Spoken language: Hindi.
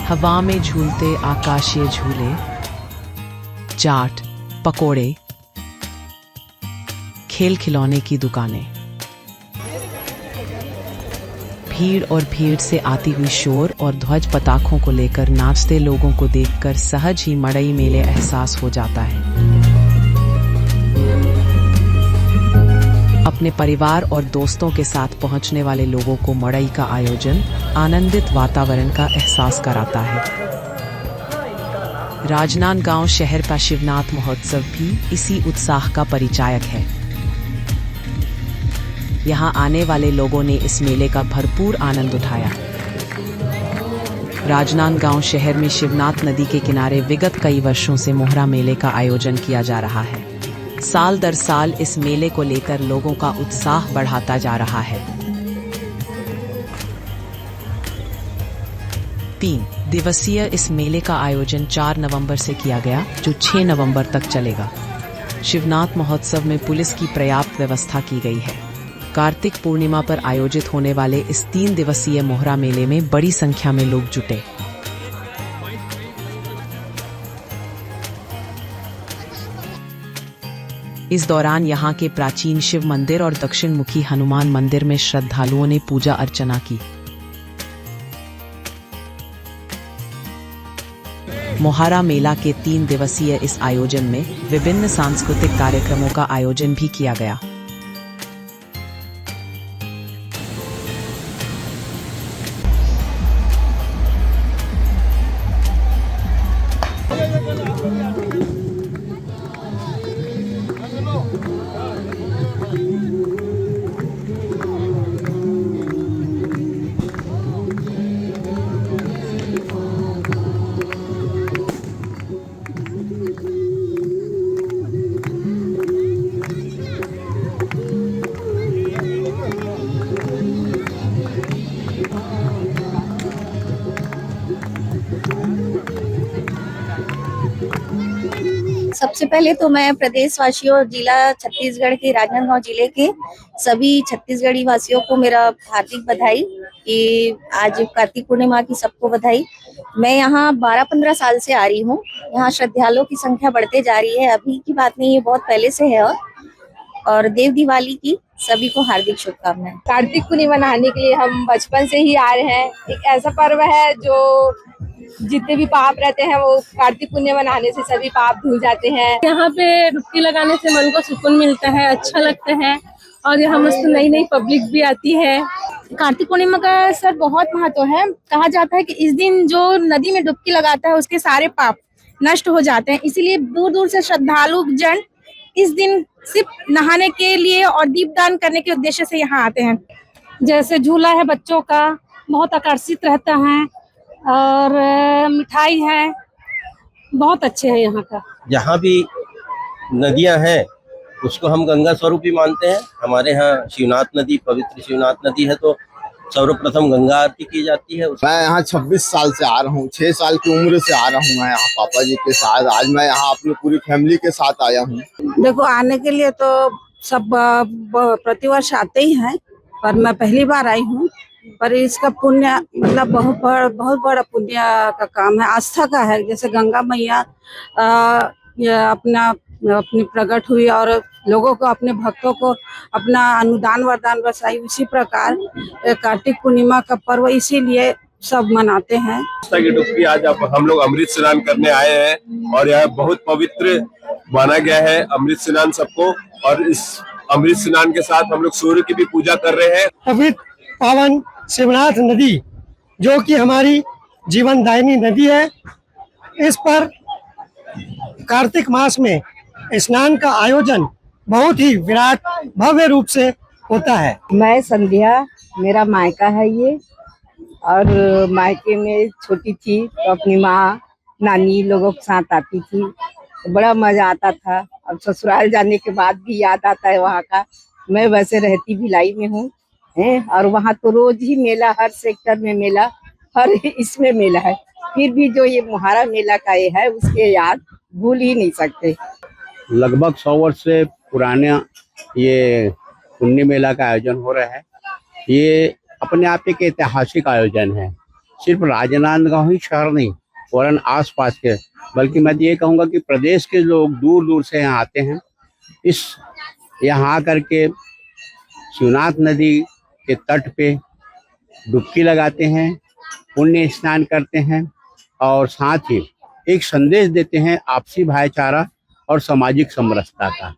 हवा में झूलते आकाशीय झूले, चाट, पकोड़े, खेल खिलौने की दुकानें। भीड़ और भीड़ से आती हुई शोर और ध्वज पताखों को लेकर नाचते लोगों को देखकर सहज ही मड़ई मेले एहसास हो जाता है। अपने परिवार और दोस्तों के साथ पहुंचने वाले लोगों को मड़ई का आयोजन आनंदित वातावरण का एहसास कराता है। राजनांदगांव शहर का शिवनाथ महोत्सव भी इसी उत्साह का परिचायक है। यहाँ आने वाले लोगों ने इस मेले का भरपूर आनंद उठाया। राजनांदगांव शहर में शिवनाथ नदी के किनारे विगत कई वर्षों से मोहरा मेले का आयोजन किया जा रहा है। साल दर साल इस मेले को लेकर लोगों का उत्साह बढ़ाता जा रहा है। 3 दिवसीय इस मेले का आयोजन 4 नवंबर से किया गया, जो 6 नवंबर तक चलेगा। शिवनाथ महोत्सव में पुलिस की पर्याप्त व्यवस्था की गई है। कार्तिक पूर्णिमा पर आयोजित होने वाले इस 3 दिवसीय मोहरा मेले में बड़ी संख्या में लोग जुटे। इस दौरान यहाँ के प्राचीन शिव मंदिर और दक्षिण मुखी हनुमान मंदिर में श्रद्धालुओं ने पूजा अर्चना की। मोहारा मेला के 3 दिवसीय इस आयोजन में विभिन्न सांस्कृतिक कार्यक्रमों का आयोजन भी किया गया। सबसे पहले तो मैं प्रदेशवासियों और जिला छत्तीसगढ़ के राजनांदगांव जिले के सभी छत्तीसगढ़ी वासियों को मेरा हार्दिक बधाई कि आज कार्तिक पूर्णिमा की सबको बधाई। मैं यहाँ 12-15 साल से आ रही हूँ। यहाँ श्रद्धालुओं की संख्या बढ़ते जा रही है, अभी की बात नहीं है, बहुत पहले से है। और देव दिवाली की सभी को हार्दिक शुभकामनाएं। कार्तिक पूर्णिमा नहाने के लिए हम बचपन से ही आ रहे हैं। एक ऐसा पर्व है जो जितने भी पाप रहते हैं वो कार्तिक पूर्णिमा नहाने से सभी पाप धुल जाते हैं। यहाँ पे डुबकी लगाने से मन को सुकून मिलता है, अच्छा लगता है और यहाँ मस्त नई नई पब्लिक भी आती है। कार्तिक पूर्णिमा का सर बहुत महत्व है। कहा जाता है कि इस दिन जो नदी में डुबकी लगाता है उसके सारे पाप नष्ट हो जाते हैं, इसीलिए दूर दूर से श्रद्धालु जन इस दिन सिर्फ नहाने के लिए और दीपदान करने के उद्देश्य से यहाँ आते हैं। जैसे झूला है बच्चों का, बहुत आकर्षित रहता है और मिठाई है, बहुत अच्छे है यहाँ का। जहाँ भी नदियाँ हैं उसको हम गंगा स्वरूप ही मानते हैं। हमारे यहाँ शिवनाथ नदी, पवित्र शिवनाथ नदी है, तो सर्वप्रथम गंगा आरती की जाती है। मैं यहाँ 26 साल से आ रहा हूँ। 6 साल की उम्र से आ रहा हूँ मैं यहाँ पापा जी के साथ। आज मैं यहाँ अपनी पूरी फैमिली के साथ आया हूँ। देखो, आने के लिए तो सब प्रतिवर्ष आते ही हैं, पर मैं पहली बार आई हूँ। पर इसका पुण्य मतलब बहुत बड़ा पुण्य का काम है, आस्था का है। जैसे गंगा मैया अपनी प्रकट हुई और लोगों को, अपने भक्तों को अपना अनुदान वरदान बरसाई, उसी प्रकार कार्तिक पूर्णिमा का पर्व इसीलिए सब मनाते हैं। डुबकी आज हम लोग अमृत स्नान करने आए हैं और यह बहुत पवित्र माना गया है अमृत स्नान सबको। और इस अमृत स्नान के साथ हम लोग सूर्य की भी पूजा कर रहे हैं। पवित्र पावन शिवनाथ नदी जो कि हमारी जीवनदायिनी नदी है, इस पर कार्तिक मास में स्नान का आयोजन बहुत ही विराट भव्य रूप से होता है। मैं संध्या, मेरा मायका है ये, और मायके में छोटी थी तो अपनी माँ नानी लोगों के साथ आती थी, तो बड़ा मजा आता था। अब ससुराल जाने के बाद भी याद आता है वहाँ का। मैं वैसे रहती भिलाई में हूँ और वहाँ तो रोज ही मेला, हर सेक्टर में मेला, हर इसमें मेला है। फिर भी जो ये मोहारा मेला का ये है उसके याद भूल ही नहीं सकते। लगभग 100 वर्ष से पुराने ये पुण्य मेला का आयोजन हो रहा है। ये अपने आप एक ऐतिहासिक आयोजन है। सिर्फ राजनांदगांव ही शहर नहीं, फौरन आस पास के, बल्कि मैं ये कहूँगा कि प्रदेश के लोग दूर दूर से यहाँ आते हैं। यहाँ आकर के शिवनाथ नदी के तट पे डुबकी लगाते हैं, पुण्य स्नान करते हैं और साथ ही एक संदेश देते हैं आपसी भाईचारा और सामाजिक समरसता का।